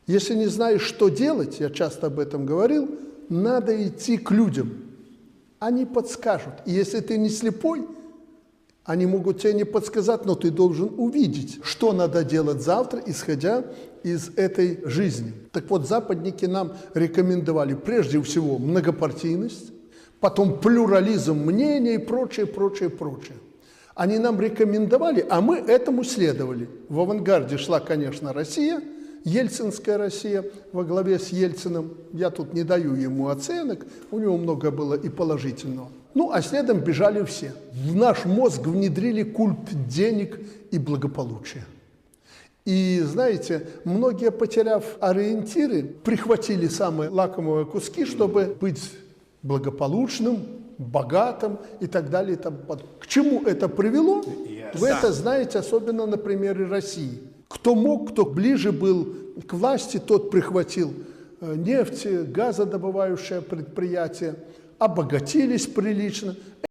Если не знаешь, что делать, я часто об этом говорил, надо идти к людям. Они подскажут. И если ты не слепой, они могут тебе не подсказать, но ты должен увидеть, что надо делать завтра, исходя из этой жизни. Так вот, западники нам рекомендовали прежде всего многопартийность, потом плюрализм мнений и прочее, прочее, прочее. Они нам рекомендовали, а мы этому следовали. В авангарде шла, конечно, Россия, ельцинская Россия во главе с Ельциным. Я тут не даю ему оценок, у него много было и положительного. Ну, а следом бежали все. В наш мозг внедрили культ денег и благополучия. И, знаете, многие, потеряв ориентиры, прихватили самые лакомые куски, чтобы быть благополучным, богатым и так далее. К чему это привело? Вы это знаете, особенно на примере России. Кто мог, кто ближе был к власти, тот прихватил нефть, газодобывающее предприятие, обогатились прилично.